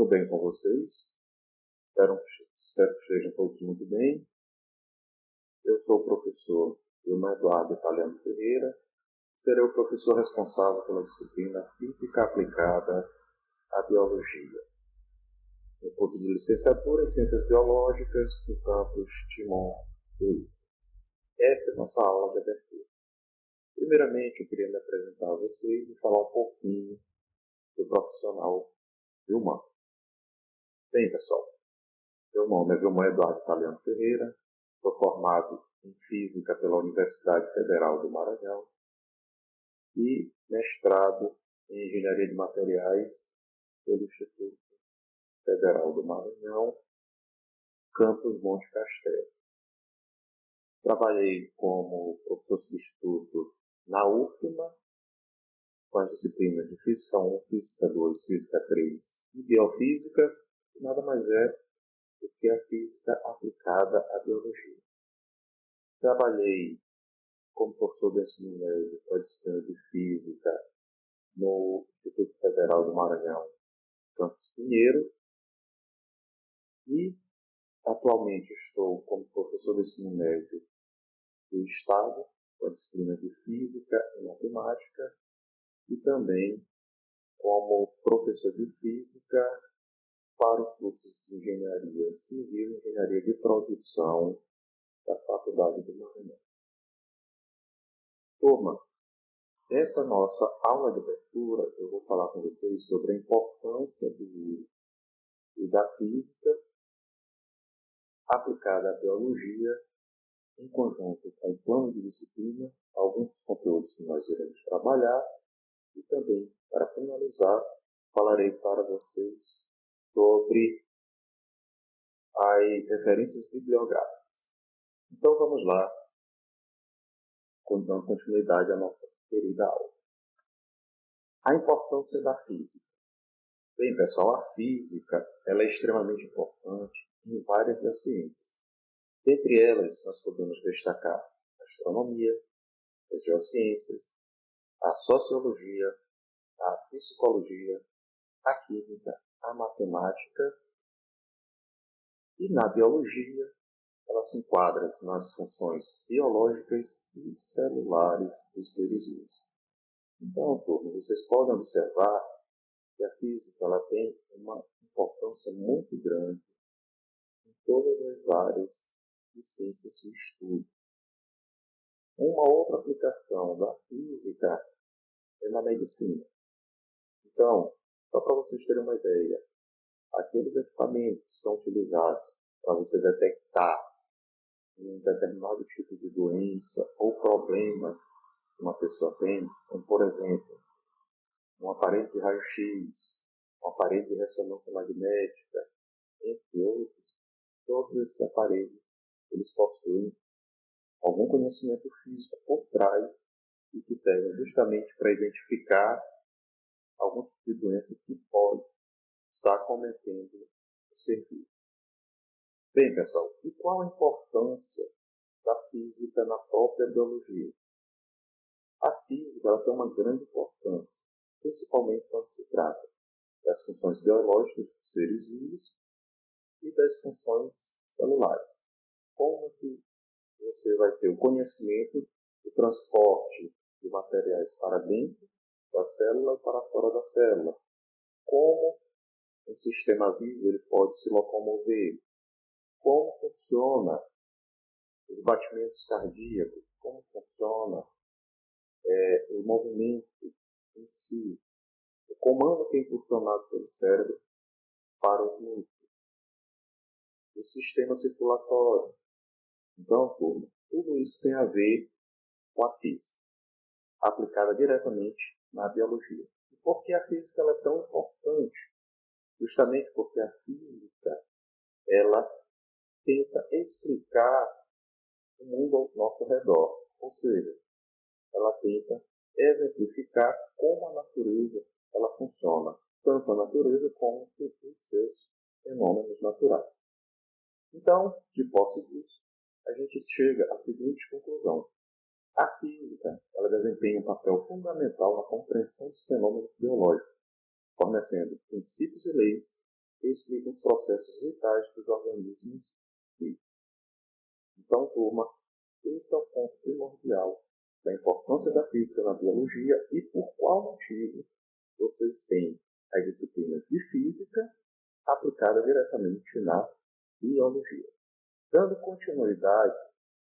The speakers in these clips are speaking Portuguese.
Tudo bem com vocês? Espero que estejam todos muito bem. Eu sou o professor Vilmar Eduardo Italiano Ferreira. Serei o professor responsável pela disciplina Física Aplicada à Biologia, no curso de licenciatura em Ciências Biológicas no campus Timon do Rio. Essa é a nossa aula de abertura. Primeiramente, eu queria me apresentar a vocês e falar um pouquinho do profissional Vilmar. Bem, pessoal, meu nome é Vilmar Eduardo Italiano Ferreira, sou formado em Física pela Universidade Federal do Maranhão e mestrado em Engenharia de Materiais pelo Instituto Federal do Maranhão, campus Monte Castelo. Trabalhei como professor substituto na UFMA, com as disciplinas de Física 1, Física 2, Física 3 e Biofísica, que nada mais é do que a Física Aplicada à Biologia. Trabalhei como professor do ensino médio com a disciplina de Física no Instituto Federal do Maranhão, campus Pinheiro, e atualmente estou como professor do ensino médio do Estado, com a disciplina de Física e Matemática, e também como professor de Física para os cursos de Engenharia Civil e Engenharia de Produção da Faculdade do Maranhão. Turma, essa nossa aula de abertura eu vou falar com vocês sobre a importância da física aplicada à biologia em conjunto com o plano de disciplina, alguns conteúdos que nós iremos trabalhar e também, para finalizar, falarei para vocês sobre as referências bibliográficas. Então vamos lá, dando continuidade à nossa querida aula. A importância da física. Bem, pessoal, a física ela é extremamente importante em várias das ciências. Dentre elas, nós podemos destacar a astronomia, as geociências, a sociologia, a psicologia, a química, a matemática, e na biologia ela se enquadra nas funções biológicas e celulares dos seres vivos. Então, turma, vocês podem observar que a física ela tem uma importância muito grande em todas as áreas de ciências do estudo. Uma outra aplicação da física é na medicina. Então, só para vocês terem uma ideia, aqueles equipamentos que são utilizados para você detectar um determinado tipo de doença ou problema que uma pessoa tem, como por exemplo, um aparelho de raio-x, um aparelho de ressonância magnética, entre outros, todos esses aparelhos eles possuem algum conhecimento físico por trás e que servem justamente para identificar algum tipo de doença que pode estar cometendo o ser vivo. Bem, pessoal, e qual a importância da física na própria biologia? A física ela tem uma grande importância, principalmente quando se trata das funções biológicas dos seres vivos e das funções celulares. Como que você vai ter o conhecimento do transporte de materiais para dentro da célula e para fora da célula? Como um sistema vivo ele pode se locomover? Como funciona os batimentos cardíacos? Como funciona o movimento em si? O comando que é impulsionado pelo cérebro para os músculos? O sistema circulatório? Então, turma, tudo isso tem a ver com a física, aplicada diretamente na biologia. E por que a física ela é tão importante? Justamente porque a física ela tenta explicar o mundo ao nosso redor, ou seja, ela tenta exemplificar como a natureza ela funciona, tanto a natureza como os seus fenômenos naturais. Então, de posse disso, a gente chega à seguinte conclusão. A física ela desempenha um papel fundamental na compreensão dos fenômenos biológicos, fornecendo princípios e leis que explicam os processos vitais dos organismos vivos. Então, turma, esse é o ponto primordial da importância da física na biologia e por qual motivo vocês têm as disciplinas de física aplicada diretamente na biologia. Dando continuidade,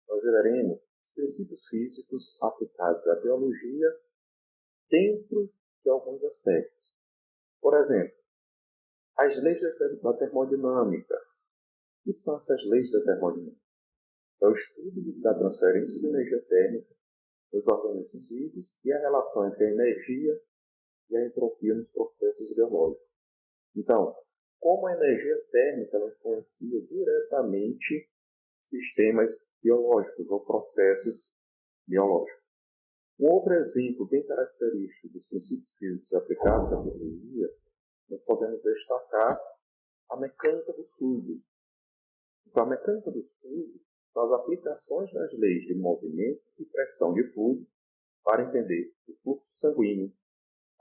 nós veremos os princípios físicos aplicados à biologia dentro de alguns aspectos. Por exemplo, as leis da termodinâmica. O que são essas leis da termodinâmica? É o estudo da transferência de energia térmica nos organismos vivos e a relação entre a energia e a entropia nos processos biológicos. Então, como a energia térmica ela influencia diretamente sistemas biológicos ou processos biológicos. Um outro exemplo bem característico dos princípios físicos aplicados à biologia, nós podemos destacar a mecânica dos fluidos. Então, a mecânica dos fluidos são as aplicações das leis de movimento e pressão de fluido para entender o fluxo sanguíneo,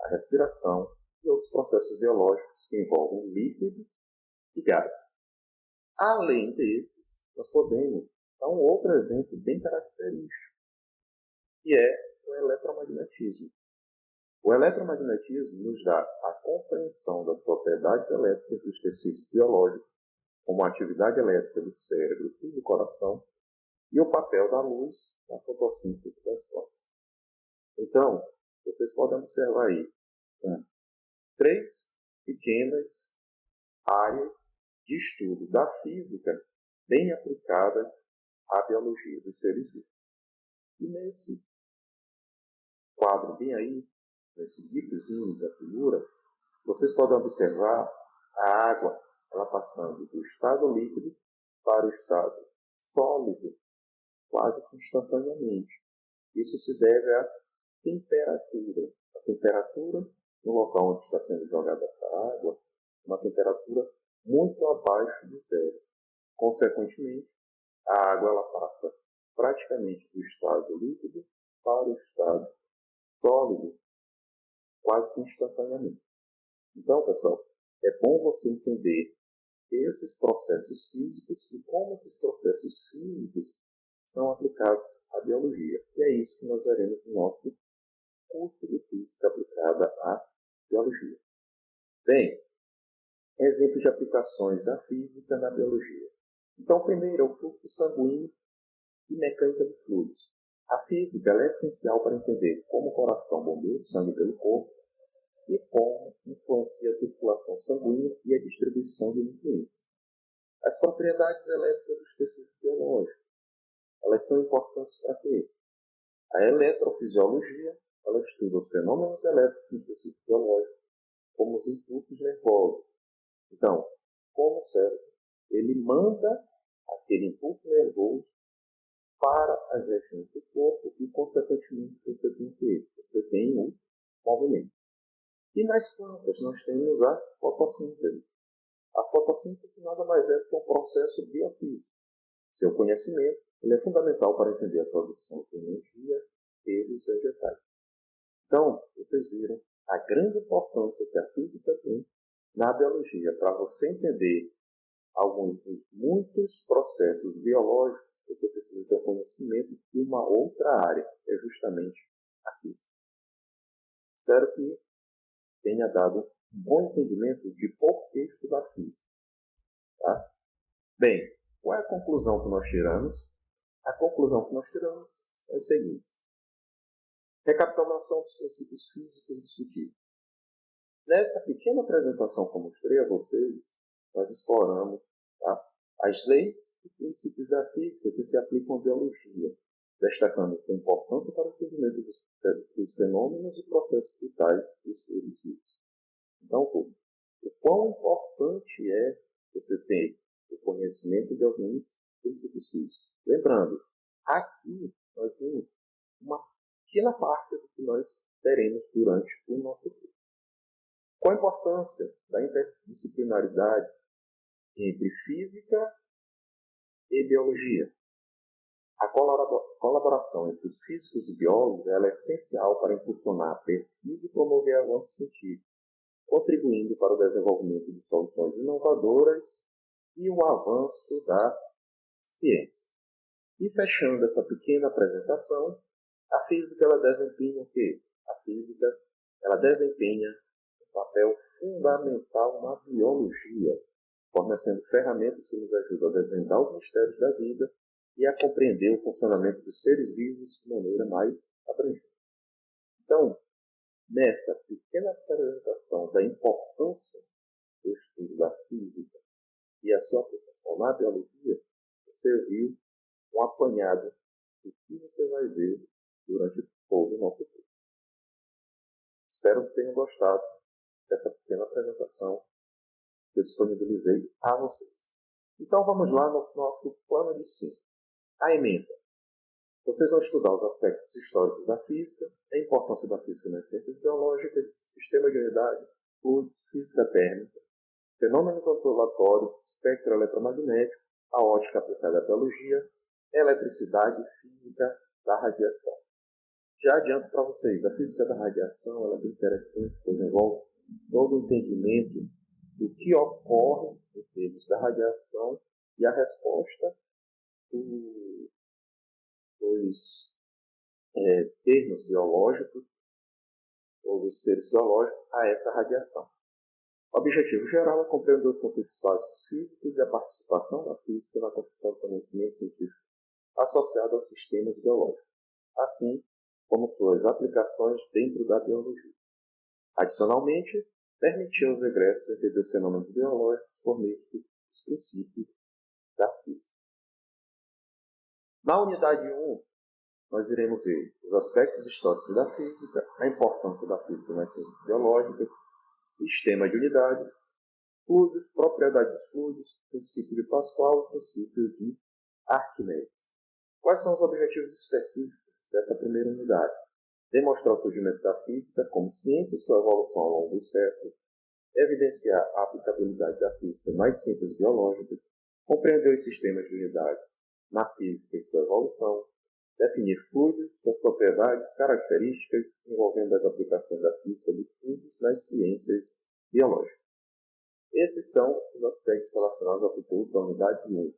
a respiração e outros processos biológicos que envolvem líquidos e gases. Além desses, nós podemos dar um outro exemplo bem característico, que é o eletromagnetismo. O eletromagnetismo nos dá a compreensão das propriedades elétricas dos tecidos biológicos, como a atividade elétrica do cérebro e do coração, e o papel da luz na fotossíntese das plantas. Então, vocês podem observar aí 3 pequenas áreas de estudo da física bem aplicadas à biologia dos seres vivos. E nesse quadro bem aí, nesse gifzinho da figura, vocês podem observar a água ela passando do estado líquido para o estado sólido quase que instantaneamente. Isso se deve à temperatura. A temperatura no local onde está sendo jogada essa água é uma temperatura muito abaixo do zero. Consequentemente, a água ela passa praticamente do estado líquido para o estado sólido quase que instantaneamente. Então, pessoal, é bom você entender esses processos físicos e como esses processos físicos são aplicados à biologia. E é isso que nós veremos no nosso curso de física aplicada à biologia. Bem, exemplos de aplicações da física na biologia. Então, primeiro é o fluxo sanguíneo e mecânica dos fluidos. A física é essencial para entender como o coração bombeia o sangue pelo corpo e como influencia a circulação sanguínea e a distribuição de nutrientes. As propriedades elétricas dos tecidos biológicos, elas são importantes para quê? A eletrofisiologia, ela estuda os fenômenos elétricos dos tecidos biológicos, como os impulsos nervosos. Então, como o cérebro, ele manda aquele impulso nervoso para as regiões do corpo e, consequentemente, você tem o quê? Você tem um movimento. E nas plantas nós temos a fotossíntese. A fotossíntese nada mais é que um processo biofísico. Seu conhecimento ele é fundamental para entender a produção de energia pelos vegetais. Então, vocês viram a grande importância que a física tem na biologia para você entender alguns dos muitos processos biológicos. Você precisa ter conhecimento de uma outra área, que é justamente a física. Espero que tenha dado um bom entendimento de por que estudar física. Tá? Bem, qual é a conclusão que nós tiramos? A conclusão que nós tiramos é a seguinte. Recapitulação dos princípios físicos discutidos. Nessa pequena apresentação que eu mostrei a vocês, nós exploramos as leis e princípios da física que se aplicam à biologia, destacando a importância para o entendimento dos fenômenos e processos vitais dos seres vivos. Então, o quão importante é você ter o conhecimento de alguns princípios físicos. Lembrando, aqui nós temos uma pequena parte do que nós teremos durante o nosso curso. Qual a importância da interdisciplinaridade entre física e biologia? A colaboração entre os físicos e biólogos ela é essencial para impulsionar a pesquisa e promover avanços científicos, contribuindo para o desenvolvimento de soluções inovadoras e o avanço da ciência. E fechando essa pequena apresentação, a física ela desempenha o quê? A física ela desempenha um papel fundamental na biologia, fornecendo ferramentas que nos ajudam a desvendar os mistérios da vida e a compreender o funcionamento dos seres vivos de maneira mais abrangente. Então, nessa pequena apresentação da importância do estudo da física e a sua aplicação na biologia, você viu um apanhado do que você vai ver durante todo o nosso curso. Espero que tenham gostado dessa pequena apresentação que eu disponibilizei a vocês. Então vamos lá no nosso plano de ensino. A ementa. Vocês vão estudar os aspectos históricos da física, a importância da física nas ciências biológicas, sistema de unidades, fluidos, física térmica, fenômenos ondulatórios, espectro eletromagnético, a ótica aplicada à biologia, eletricidade e física da radiação. Já adianto para vocês, a física da radiação ela é bem interessante, pois envolve todo o entendimento do que ocorre em termos da radiação e a resposta dos termos biológicos ou dos seres biológicos a essa radiação. O objetivo geral é compreender os conceitos básicos físicos e a participação da física na construção do conhecimento científico associado aos sistemas biológicos, assim como suas aplicações dentro da biologia. Adicionalmente, permitir aos egressos entender os fenômenos biológicos por meio dos princípios da física. Na unidade 1, nós iremos ver os aspectos históricos da física, a importância da física nas ciências biológicas, sistema de unidades, fluidos, propriedade dos fluidos, princípio de Pascal e princípio de Arquimedes. Quais são os objetivos específicos dessa primeira unidade? Demonstrar o surgimento da física como ciência e sua evolução ao longo dos séculos, evidenciar a aplicabilidade da física nas ciências biológicas, compreender os sistemas de unidades na física e sua evolução, definir fluidos, suas propriedades, características, envolvendo as aplicações da física de fluidos nas ciências biológicas. Esses são os aspectos relacionados ao futuro da unidade 1.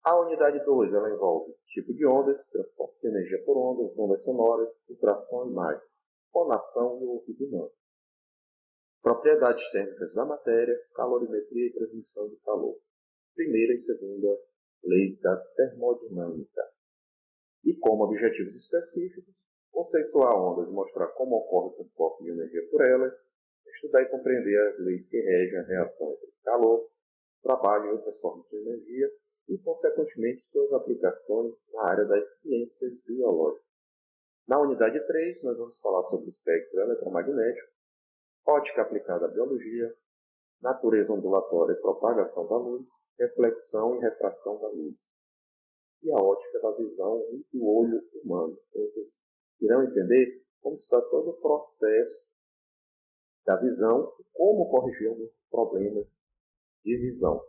A unidade 2 ela envolve tipo de ondas, transporte de energia por ondas sonoras, ultrassom e imagem, fonação e ouvido humano. Propriedades térmicas da matéria, calorimetria e transmissão de calor. Primeira e segunda leis da termodinâmica. E como objetivos específicos, conceituar ondas e mostrar como ocorre o transporte de energia por elas, estudar e compreender as leis que regem a reação entre calor, trabalho e o transporte de energia e, consequentemente, suas aplicações na área das ciências biológicas. Na unidade 3, nós vamos falar sobre o espectro eletromagnético, ótica aplicada à biologia, natureza ondulatória e propagação da luz, reflexão e refração da luz, e a ótica da visão e do olho humano. Então, vocês irão entender como está todo o processo da visão e como corrigir alguns problemas de visão.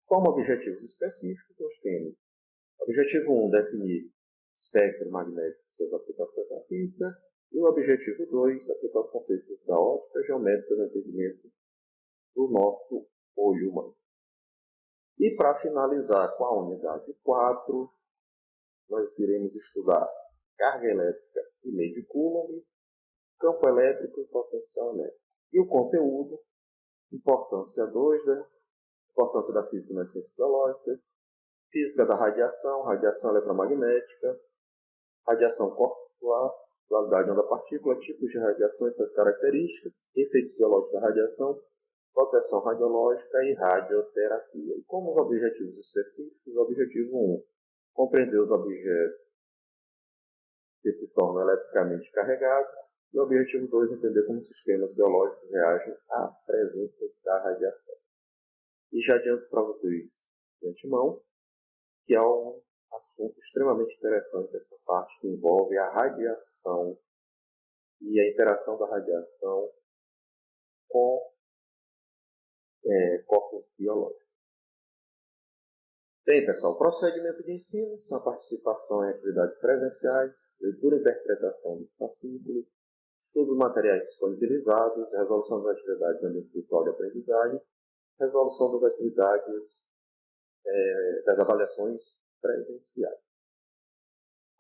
Como objetivos específicos, nós temos objetivo 1, definir espectro magnético e suas aplicações na física, e o objetivo 2, aplicar os conceitos da ótica geométrica no entendimento do nosso olho humano. E para finalizar com a unidade 4, nós iremos estudar carga elétrica e lei de Coulomb, campo elétrico e potencial elétrico. E o conteúdo, importância 2, importância da física nas ciências biológicas, física da radiação, radiação eletromagnética, radiação corpuscular, dualidade onda-partícula, tipos de radiação e suas características, efeitos biológicos da radiação, proteção radiológica e radioterapia. E como os objetivos específicos, o objetivo 1, compreender os objetos que se tornam eletricamente carregados, e o objetivo 2, entender como os sistemas biológicos reagem à presença da radiação. E já adianto para vocês de antemão que é um assunto extremamente interessante essa parte que envolve a radiação e a interação da radiação com corpos biológicos. Bem, pessoal, procedimento de ensino são a participação em atividades presenciais, leitura e interpretação do fascículo, estudo dos materiais disponibilizados, resolução das atividades do ambiente virtual de aprendizagem, resolução das atividades das avaliações presenciais.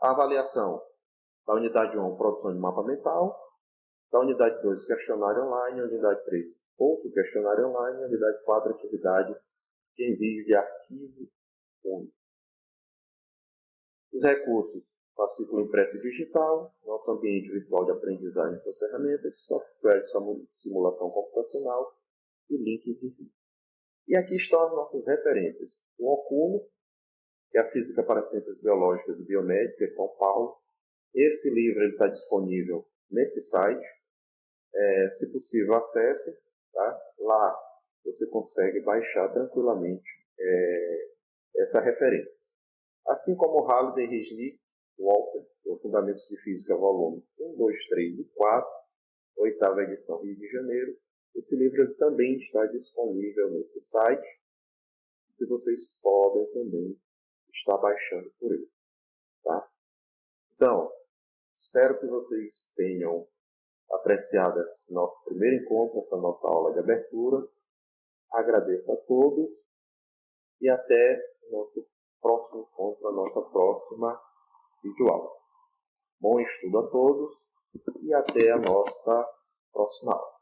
A avaliação da unidade 1, produção de mapa mental, da unidade 2, questionário online, unidade 3, outro questionário online, unidade 4, atividade de envio de arquivo único. Os recursos: fascículo impresso e digital, nosso ambiente virtual de aprendizagem com as ferramentas, software de simulação computacional e links de vídeo. E aqui estão as nossas referências. O Oculo, que é a Física para Ciências Biológicas e Biomédicas, São Paulo. Esse livro está disponível nesse site. Se possível, acesse. Tá? Lá você consegue baixar tranquilamente essa referência. Assim como Halliday, Resnick, Walker, o Fundamentos de Física, volume 1, 2, 3 e 4, 8ª edição, Rio de Janeiro. Esse livro também está disponível nesse site, que vocês podem também estar baixando por ele. Tá? Então, espero que vocês tenham apreciado esse nosso primeiro encontro, essa nossa aula de abertura. Agradeço a todos e até o nosso próximo encontro, a nossa próxima videoaula. Bom estudo a todos e até a nossa próxima aula.